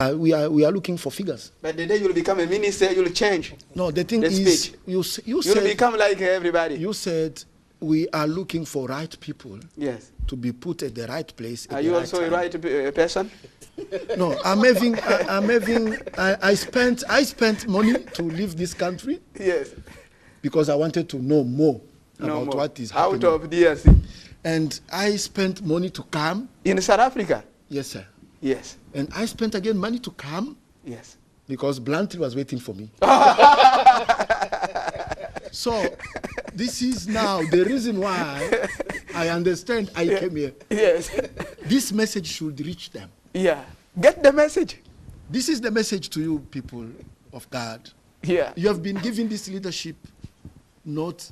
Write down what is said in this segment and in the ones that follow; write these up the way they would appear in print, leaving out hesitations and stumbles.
We are looking for figures. But the day you'll become a minister, you'll change. No, the thing is, you said you'll become like everybody. You said we are looking for right people. Yes. To be put at the right place. Are you also a right person? No, I spent money to leave this country. Yes. Because I wanted to know more about what is happening. Out of DRC. And I spent money to come. In South Africa? Yes, sir. Yes. And I spent again money to come. Yes. Because Blantyre was waiting for me. So, this is now the reason why I understand I came here. Yes. This message should reach them. Yeah. Get the message. This is the message to you, people of God. Yeah. You have been given this leadership not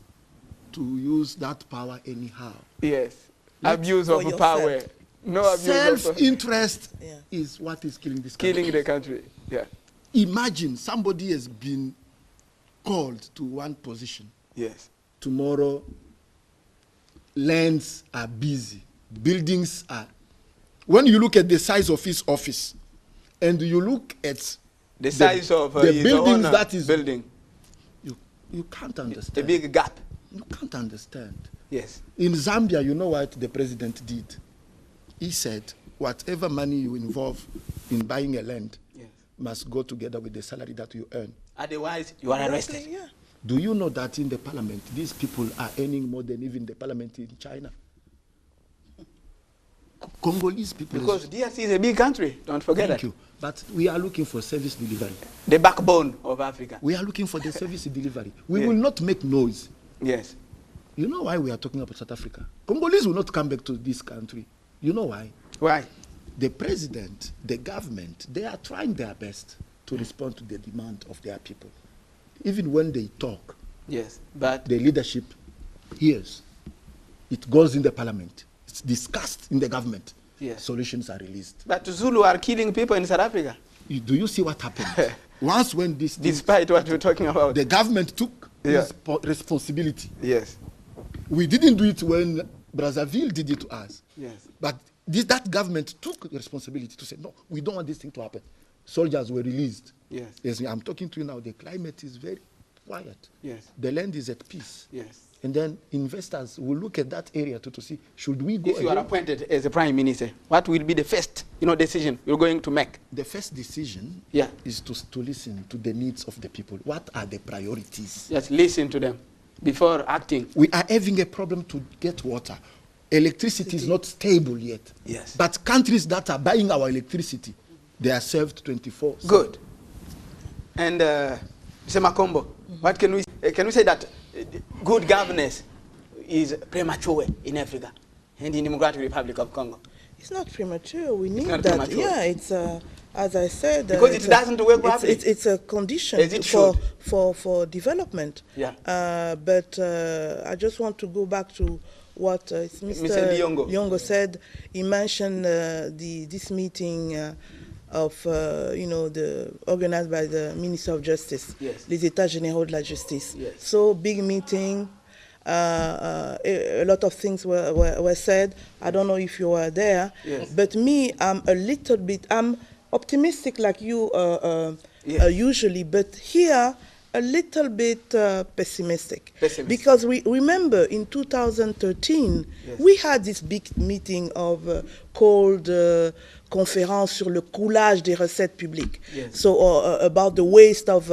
to use that power anyhow. Yes. Abuse of power. No abuse. Self-interest is what is killing this country. Killing the country. Yeah. Imagine somebody has been called to one position. Yes. Tomorrow, lands are busy. Buildings are. When you look at the size of his office, and you look at the size of the buildings that is building, you can't understand. A big gap. You can't understand. Yes. In Zambia, you know what the president did? He said, whatever money you involve in buying a land must go together with the salary that you earn. Otherwise, you are arrested. Yeah. Do you know that in the parliament, these people are earning more than even the parliament in China? Congolese people. Because DRC is a big country. Don't forget that. Thank you. But we are looking for service delivery. The backbone of Africa. We are looking for the service delivery. We will not make noise. Yes. You know why we are talking about South Africa? Congolese will not come back to this country. You know why? Why? The president, the government, they are trying their best to respond to the demand of their people. Even when they talk, yes, but the leadership hears. It goes in the parliament. It's discussed in the government. Yes. Solutions are released. But Zulu are killing people in South Africa. Do you see what happened? Once when this... Despite what we're talking about. The government took responsibility. Yes. We didn't do it when Brazzaville did it to us. Yes. But that government took responsibility to say, no, we don't want this thing to happen. Soldiers were released. Yes. Yes, I'm talking to you now. The climate is very quiet. Yes. The land is at peace. Yes. And then investors will look at that area to see, should we go If you are appointed as a prime minister, what will be the first decision you're going to make? The first decision is to listen to the needs of the people. What are the priorities? Just listen to them before acting. We are having a problem to get water. Electricity is not stable yet. Yes. But countries that are buying our electricity, they are served 24/7. Good. And Mr. Makombo, what can we say that good governance is premature in Africa and in the Democratic Republic of Congo? It's not premature. We need that. Premature. Yeah, it's as I said. Because it doesn't work properly. It's a condition for development. Yeah. But I just want to go back to what Mr. Liongo said. He mentioned this meeting of organized by the Minister of Justice, les États Généraux de la Justice. Yes. So big meeting. A lot of things were said. I don't know if you were there, but me, I'm optimistic like you usually, but here a little bit pessimistic. Because we remember in 2013 we had this big meeting called Conférence sur le coulage des recettes publiques. So about the waste of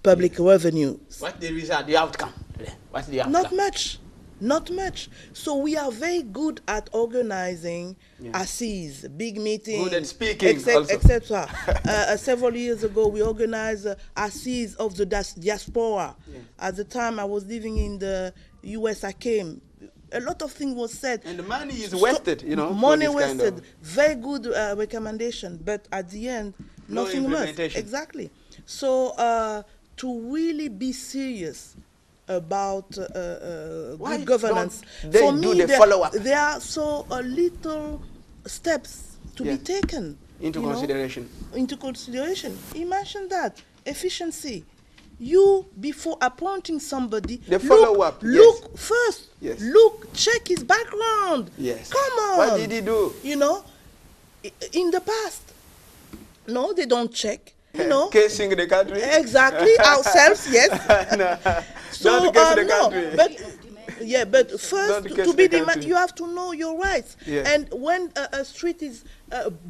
public revenue. What's the result, the outcome? What's the outcome? Not much. Not much. So we are very good at organizing assises, big meetings. Good at speaking etc. Several years ago, we organized assises of the diaspora. At the time I was living in the US, I came. A lot of things was said. And the money is wasted, Money wasted. Very good recommendation, but at the end, nothing much. Exactly. So to really be serious about good governance, for me, there are so little steps to be taken into consideration. Into consideration. Imagine that efficiency. You, before appointing somebody, look first. Yes. Look, check his background. Yes. Come on. What did he do? In the past. No, they don't check. You know, casing the country. Exactly, ourselves, yes. No. So Don't case the country. But first to be you have to know your rights. Yeah. And when a street is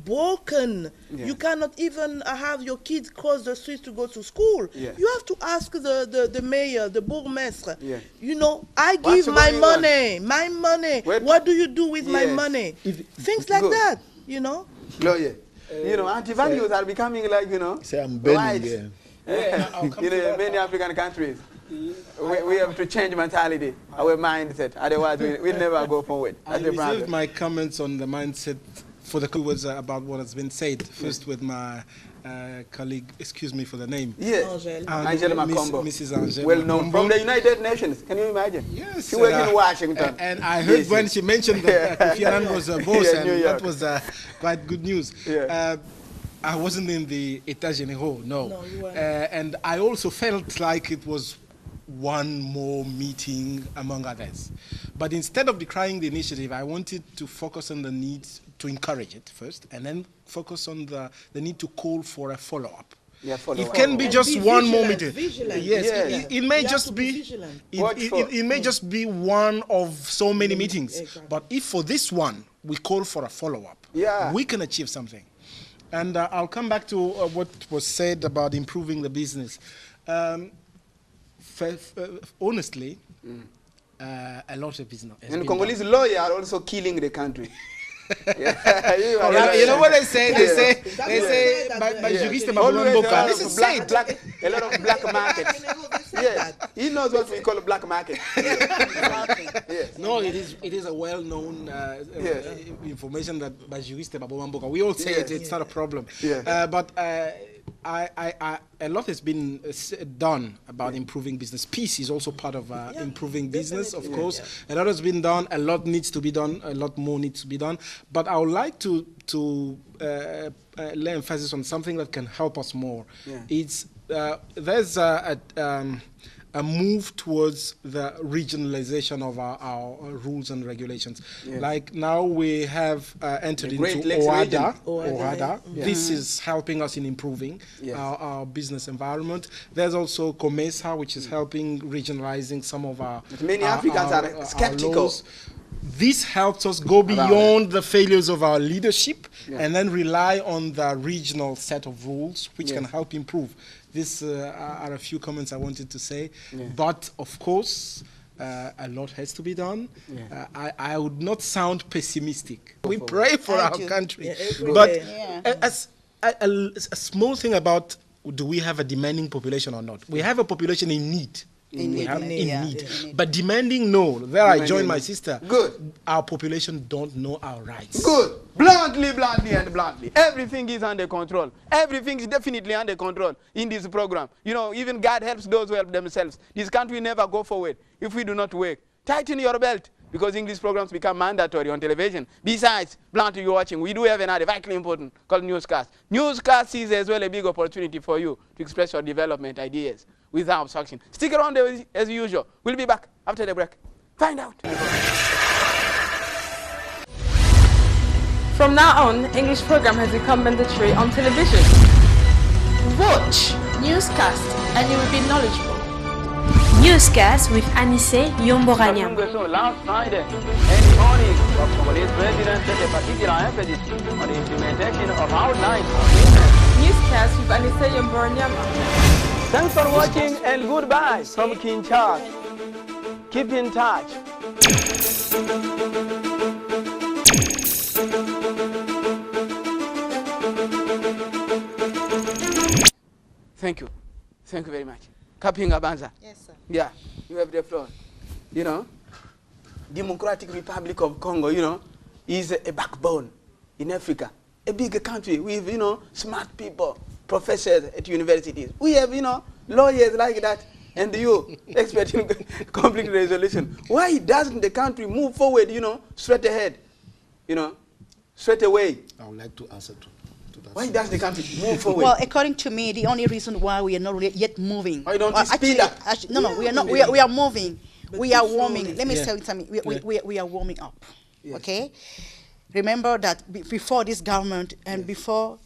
broken, you cannot even have your kids cross the street to go to school. Yeah. You have to ask the mayor, the bourgmestre. Yeah. You know, I What's give my going money. What do you do with my money? Things like that. You know. Lawyer. You know, anti-values are becoming like, you know, say I'm bending. You know, in many African countries, we have to change mentality, our mindset. Otherwise, we'll never go forward. I reserved my comments on the mindset for the was about what has been said. First with my colleague, excuse me for the name. Yes, Angèle Makombo. Mrs. Angèle well known Makombo. from the United Nations. Can you imagine? Yes. She worked in Washington. And I heard when she mentioned that Kofi Annan was a boss, and that was quite good news. Yeah. I wasn't in the État Généraux, no. No, you weren't. And I also felt like it was one more meeting among others. But instead of decrying the initiative, I wanted to focus on the need to encourage it first, and then focus on the need to call for a follow-up. Yeah, It can be just one more meeting. Vigilant. Yes, it may just be. It may just be one of so many meetings. Exactly. But if for this one we call for a follow-up, we can achieve something. And I'll come back to what was said about improving the business. Honestly, a lot of business. And Congolese lawyers are also killing the country. You know what they say? They say, by juriste Mboka. This is said. A lot of black markets. Yes, he knows what we call a black market. Yes. No, it is a well-known information that by juriste Mboka. We all say it. It's not a problem. But a lot has been done about improving business. Peace is also part of improving business, of course. A lot has been done. A lot needs to be done. A lot more needs to be done. But I would like to lay emphasis on something that can help us more. It's there's a move towards the regionalization of our rules and regulations. Like now we have entered into OHADA. This is helping us in improving our business environment. There's also COMESA, which is helping regionalizing some of our many Africans are skeptical. This helps us go beyond the failures of our leadership and then rely on the regional set of rules, which can help improve. These are a few comments I wanted to say. But, of course, a lot has to be done. I would not sound pessimistic. We pray for our country. But a small thing about, do we have a demanding population or not? We have a population in need. In need. But demanding, no. There I join my sister. Good. Our population don't know our rights. Good. Bluntly, and bluntly. Everything is under control. Everything is definitely under control in this program. You know, even God helps those who help themselves. This country never go forward if we do not work. Tighten your belt, because English programs become mandatory on television. Besides, bluntly you're watching, we do have another vitally important called Newscast. Newscast is as well a big opportunity for you to express your development ideas without obstruction. Stick around as usual. We'll be back after the break. Find out. From now on, English program has become mandatory on television. Watch Newscast and you will be knowledgeable. Newscast with Anicet Yomboranyama. Last Friday, in honor of Congolese President set a particular emphasis on the implementation of outlines of business. Newscast with Anicet Yomboranyama. Thanks for watching and goodbye from Kinshasa. Keep in touch. Thank you. Thank you very much. Kapinga Banza. Yes, sir. Yeah, you have the floor. You know, Democratic Republic of Congo, you know, is a backbone in Africa. A big country with, you know, smart people, professors at universities. We have, you know, lawyers like that, and you, expert in conflict resolution. Why doesn't the country move forward, you know, straight ahead, you know, straight away? I would like to answer to that. Why does the country move forward? Well, according to me, the only reason why we are not yet moving. Why don't you speed up? No, we are not. We are moving. We are warming. Let me tell you something. We are warming up. Okay. Remember that before this government and before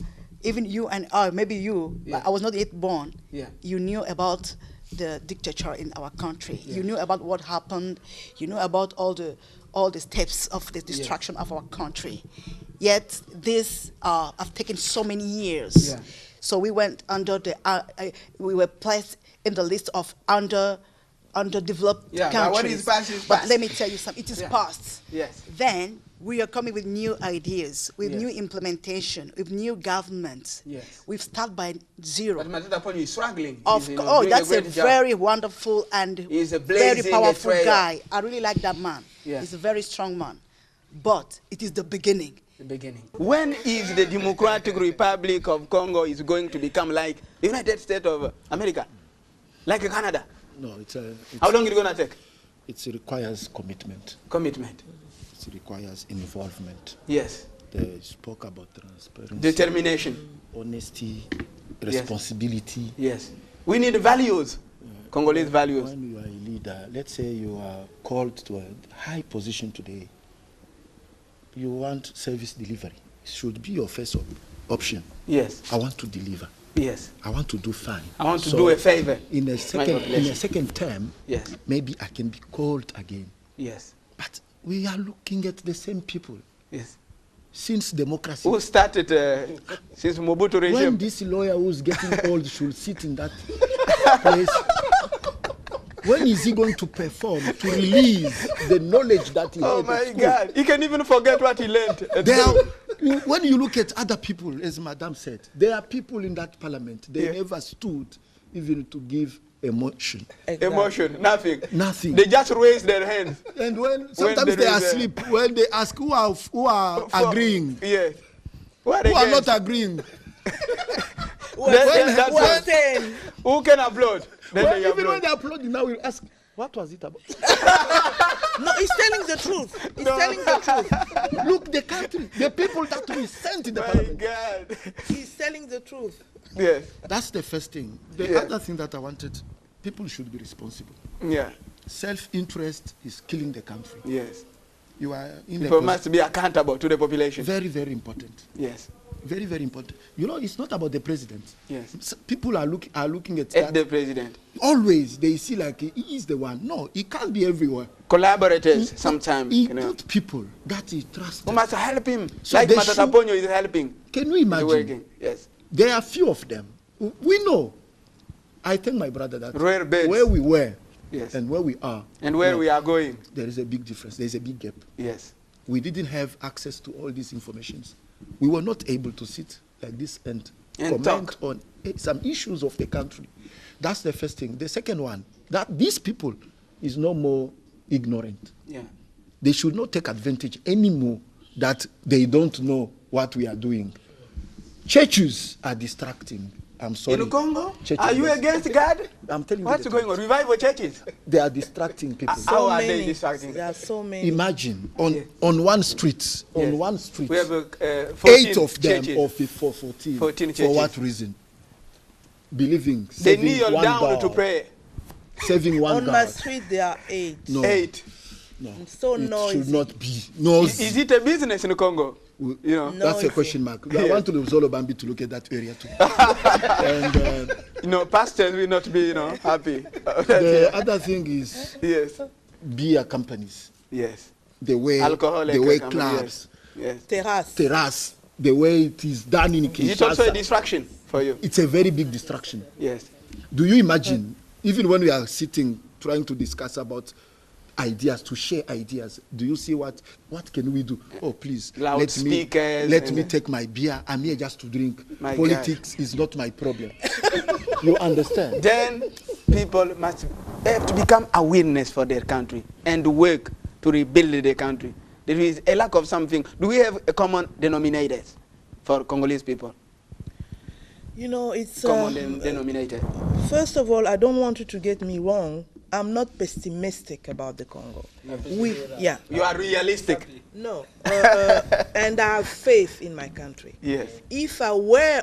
even you and I, maybe you, I was not yet born, you knew about the dictator in our country. You knew about what happened. You knew about all the steps of the destruction of our country. Yet this have taken so many years. So we went under we were placed in the list of underdeveloped countries. But what is past is past. But let me tell you something, it is past. Yes. Then we are coming with new ideas, with new implementation, with new governments. Yes. We've started by zero. But Matata is struggling. That's a very wonderful and very powerful guy. I really like that man. He's a very strong man. But it is the beginning. The beginning. When is the Democratic Republic of Congo is going to become like the United States of America? Like Canada? No, how long is it going to take? It requires commitment. Commitment. It requires involvement. Yes. They spoke about transparency. Determination. Honesty, responsibility. Yes. We need values. Congolese values. When you are a leader, let's say you are called to a high position today, you want service delivery. It should be your first option. Yes. I want to deliver. Yes. I want to do fine. I want to do a favor. In a second term, maybe I can be called again. Yes. But we are looking at the same people. Yes. Since democracy. Who started since Mobutu regime? When this lawyer who's getting old should sit in that place, when is he going to perform to release the knowledge that he had? Oh my God! He can even forget what he learned. When you look at other people, as Madame said, there are people in that parliament. They never stood even to give emotion. Exactly. Emotion, nothing. Nothing. They just raise their hands. And sometimes they are asleep. When they ask who are agreeing, yes, who are not agreeing. Who can upload? Even when they upload, now we ask, what was it about? No, he's telling the truth. He's telling the truth. Look, the country, the people that we sent in the parliament. God. He's telling the truth. Yes. That's the first thing. The other thing that I wanted, people should be responsible. Yeah. Self-interest is killing the country. Yes. You are in people must be accountable to the population. Very, very important. Yes. Very, very important. You know, it's not about the president. Yes. People are looking at the president. Always they see like he is the one. No, he can't be everywhere. Collaborators sometimes. He put people that he trusts. Who must help him. So like Matata Ponyo is helping. Can you imagine? Yes. There are few of them. We know. I tell my brother that where we were and where we are and where we are going, there is a big difference. There is a big gap. Yes. We didn't have access to all these informations. We were not able to sit like this and comment on some issues of the country. That's the first thing. The second one, that these people is no more ignorant. Yeah. They should not take advantage anymore that they don't know what we are doing. Churches are distracting. I'm sorry. In Congo? Are you against God? I'm telling you. What's going on? Revival churches? They are distracting people. How are they distracting? There are so many. Imagine on one street, we have 8 of them, churches. or 14 churches. For what reason? Believing. They kneel down to pray. Saving $1. On my street, there are 8. No. 8. No. So noisy. It should not be. No. Is it a business in Congo? You know, that's a question mark. I want to Zolo Bambi to look at that area too. And pastors will not be, happy. The other thing is beer companies. Yes. The way clubs. Yes. Terrace. The way it is done in Kinshasa. Is it also a distraction for you? It's a very big distraction. Yes. Do you imagine, even when we are sitting trying to discuss about ideas, to share ideas, do you see what can we do? Oh, please, let me take my beer. I'm here just to drink. Politics is not my problem. You understand? Then people must have to become awareness for their country and work to rebuild their country. There is a lack of something. Do we have a common denominator for Congolese people? It's common denominator. First of all, I don't want you to get me wrong. I'm not pessimistic about the Congo. You are realistic. No, and I have faith in my country. Yes. If I were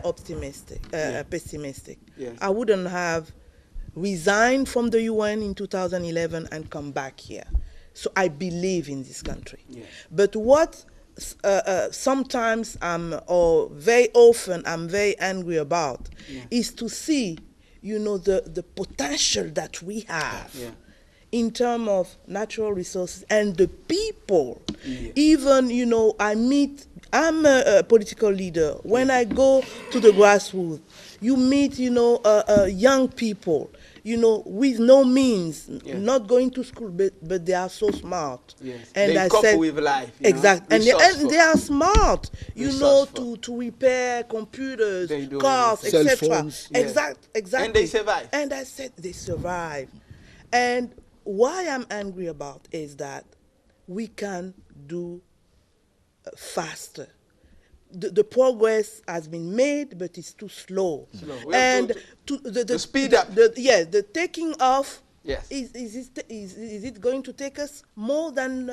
pessimistic, I wouldn't have resigned from the UN in 2011 and come back here. So I believe in this country. Yes. But what sometimes or very often I'm very angry about is to see, you know, the potential that we have in terms of natural resources and the people. Even, you know, I'm a political leader. When I go to the grassroots, you meet, you know, young people, you know, with no means, not going to school, but they are so smart. And they cope with life. Exactly. And they are smart, you know, to repair computers, cars, etc. Exactly. And they survive. And I said they survive. And why I'm angry about is that we can do faster. The progress has been made, but it's too slow. And the speed up. The taking off. Yes. Is it going to take us more than?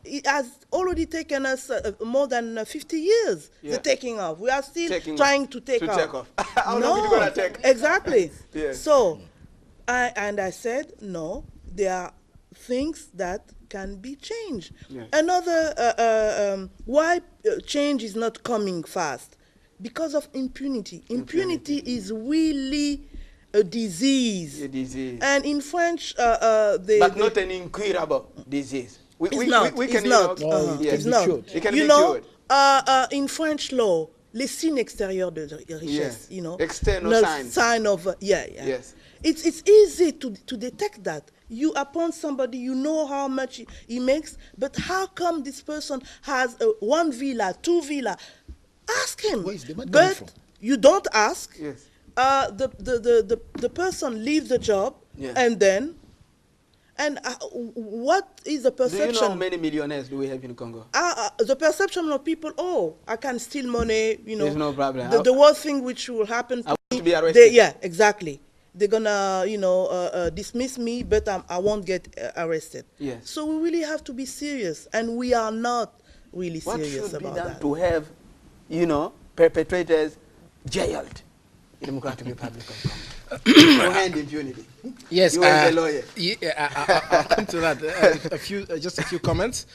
It has already taken us more than 50 years. The taking off. We are still trying to take off. How long is it gonna take? Exactly. So, I said no. There are things that can be changed. Another why change is not coming fast, because of impunity. Impunity is really a disease. And in French, but not an incurable disease. It's not. It can you be know, cured. In French law, les signes extérieurs de richesse, you know, external sign of Yes. It's easy to detect that. You appoint somebody, you know how much he makes, but how come this person has 1 villa, 2 villa? Ask him. Where is the money but from? You don't ask. Yes. The person leaves the job, and then, what is the perception? Do you know how many millionaires do we have in Congo? The perception of people, I can steal money, you know. There's no problem. The worst thing which will happen I want to be arrested. Exactly. They're gonna, you know, dismiss me, but I won't get arrested. So we really have to be serious, and we are not really serious about that. What should be done to have, you know, perpetrators jailed in the Democratic Republic of Congo? No hand impunity. Yes, you are the lawyer. I'll come to that. Just a few comments.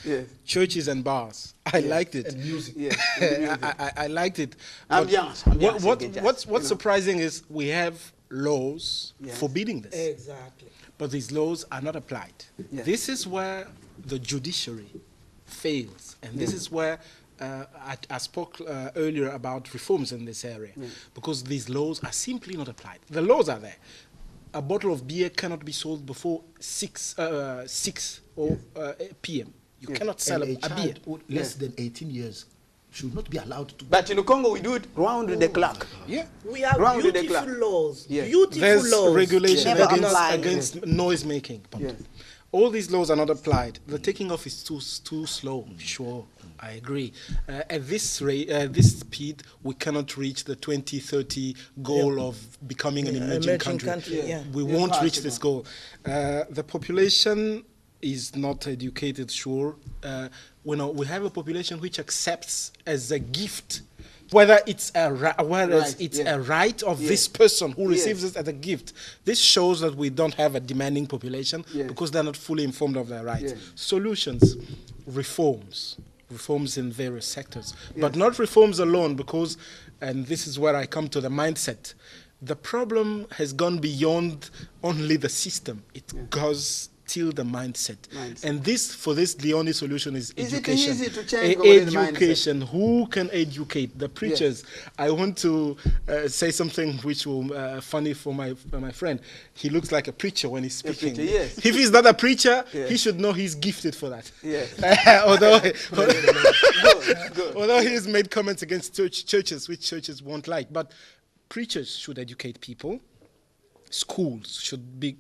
Churches and bars. I liked it. And music. I liked it. What's surprising is we have laws forbidding this. Exactly. But these laws are not applied. This is where the judiciary fails, and this is where I spoke earlier about reforms in this area, because these laws are simply not applied. The laws are there. A bottle of beer cannot be sold before 6 p.m. You cannot sell a beer. Less than 18 years should not be allowed to. But in Congo, we do it round the clock. We have beautiful laws. Beautiful There's laws. regulation against noise making. All these laws are not applied. The taking off is too slow. Sure, I agree. At this rate, this speed, we cannot reach the 2030 goal of becoming an emerging country. We won't reach this goal. The population is not educated. Sure, we have a population which accepts as a gift, whether it's a right of this person who receives it as a gift. This shows that we don't have a demanding population because they're not fully informed of their rights. Solutions, reforms in various sectors, but not reforms alone, because, and this is where I come to the mindset, the problem has gone beyond only the system. It goes till the mindset. And for this, the only solution is education. Is it easy to change education. Who can educate? The preachers. I want to say something which will funny for my friend. He looks like a preacher when he's speaking. If he's not a preacher, he should know he's gifted for that. Although he has made comments against churches, which churches won't like. But preachers should educate people. Schools should be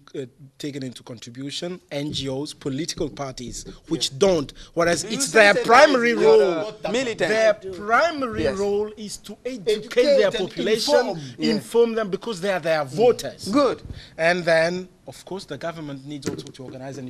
taken into contribution, NGOs, political parties, which don't, whereas it's their primary role. Their primary role is to educate their population, inform them, because they are their voters. Good. And then, of course, the government needs also to organize an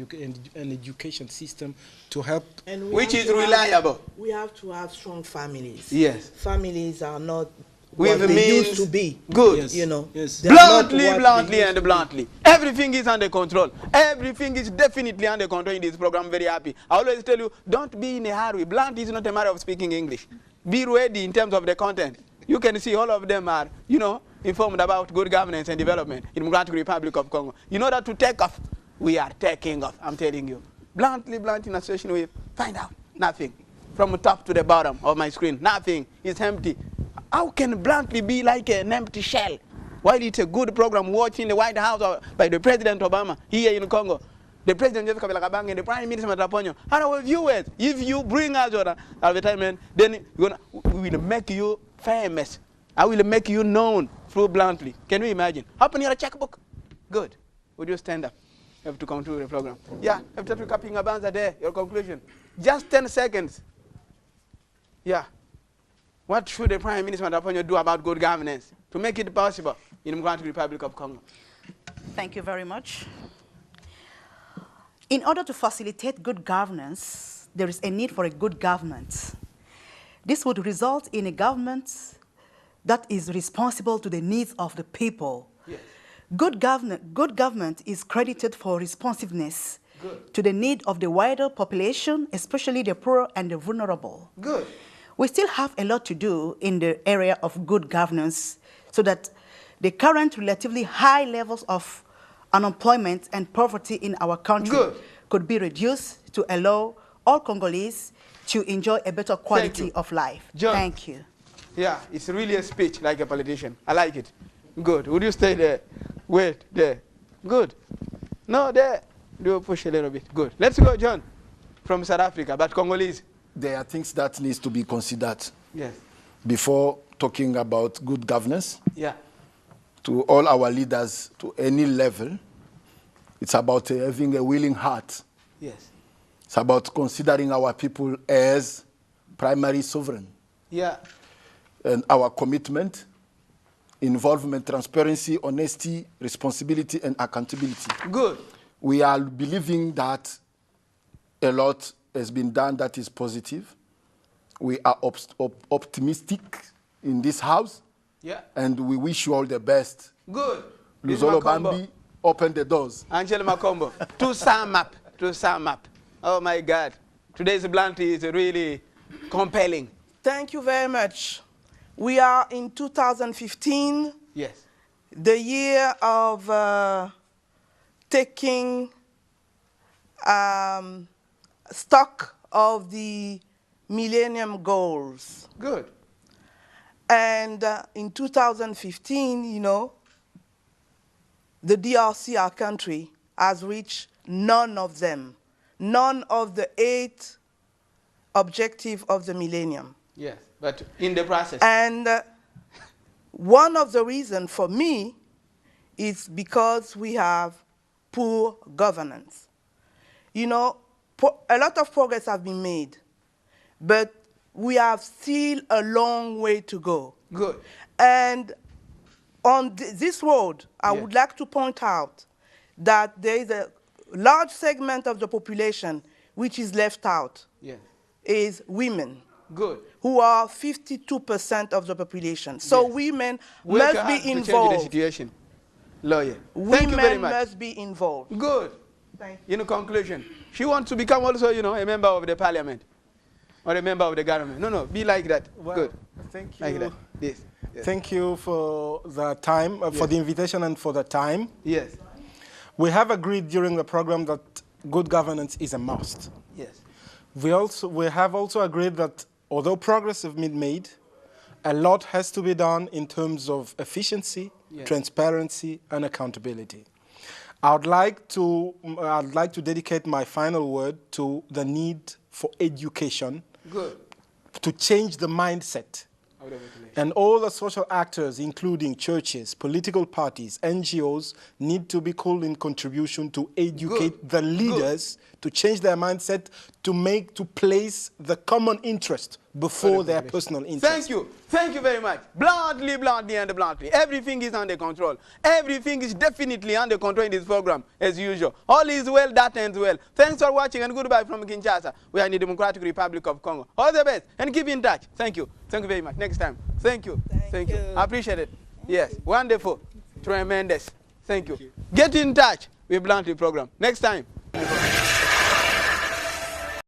education system to help. Which is reliable. We have to have strong families. Yes. Families are not what they used to be. Good. Yes. You know. Yes. Bluntly. Everything is under control. Everything is definitely under control in this program. I'm very happy. I always tell you, don't be in a hurry. Blunt is not a matter of speaking English. Be ready in terms of the content. You can see all of them are, you know, informed about good governance and development in the Democratic Republic of Congo. In order to take off, we are taking off, I'm telling you. Blunt in association with, find out, nothing. From the top to the bottom of my screen, nothing. It's empty. How can bluntly be like an empty shell? While it's a good program watching the White House by the President Obama here in Congo, the President Jennifer Divine Kapinga Banza and the Prime Minister Mataponyo, and our viewers, if you bring us your advertisement, then we will make you famous. I will make you known through bluntly. Can you imagine? Open your checkbook. Good. Would you stand up? You have to conclude the program. Yeah, after Kapinga Banza there, your conclusion. Just 10 seconds. Yeah. What should the Prime Minister Mataponyo do about good governance to make it possible in the Democratic Republic of Congo? Thank you very much. In order to facilitate good governance, there is a need for a good government. This would result in a government that is responsible to the needs of the people. Yes. Good government is credited for responsiveness to the need of the wider population, especially the poor and the vulnerable. Good. We still have a lot to do in the area of good governance so that the current relatively high levels of unemployment and poverty in our country could be reduced to allow all Congolese to enjoy a better quality of life. John, thank you. Yeah, it's really a speech like a politician. I like it. Good. Would you stay there? Wait, there. Good. No, there. Do push a little bit. Good. Let's go, John, from South Africa, but Congolese. There are things that needs to be considered. Yes. Before talking about good governance. Yeah. To all our leaders, to any level, it's about having a willing heart. Yes. It's about considering our people as primary sovereign. Yeah. And our commitment, involvement, transparency, honesty, responsibility, and accountability. Good. We are believing that a lot has been done that is positive. We are optimistic in this house. Yeah. And we wish you all the best. Good. Luzolo Bambi, open the doors. Angèle Makombo, to sum up. Oh my God. Today's blunt is really compelling. Thank you very much. We are in 2015. Yes. The year of taking stock of the Millennium Goals. Good. And in 2015, you know, the DRC, our country, has reached none of them. None of the 8 objectives of the millennium. Yes, but in the process. And one of the reasons for me is because we have poor governance. You know, a lot of progress has been made, but we have still a long way to go. Good. And on this road, I would like to point out that there is a large segment of the population which is left out. Yes. Is women. Good. Who are 52% of the population. So women must be involved. To change the situation. Lawyer. Thank you very much. Women must be involved. Good. Thank you. In conclusion, she wants to become also, you know, a member of the parliament or a member of the government. No, be like that. Well, good. Thank you. Like that. Yes. Thank you for the time, for the invitation and for the time. Yes. We have agreed during the program that good governance is a must. Yes. We have also agreed that although progress has been made, a lot has to be done in terms of efficiency, transparency, and accountability. I'd like to dedicate my final word to the need for education. Good. To change the mindset. And all the social actors, including churches, political parties, NGOs, need to be called in contribution to educate the leaders to change their mindset, to place the common interest before their personal interest. Thank you very much. Bluntly and bluntly. Everything is under control. Everything is definitely under control in this program, as usual. All is well, that ends well. Thanks for watching, and goodbye from Kinshasa. We are in the Democratic Republic of Congo. All the best, and keep in touch. Thank you. Thank you very much. Next time. Thank you. Thank you. I appreciate it. Yes, wonderful. Tremendous. Thank you. Get in touch with Bluntly program. Next time.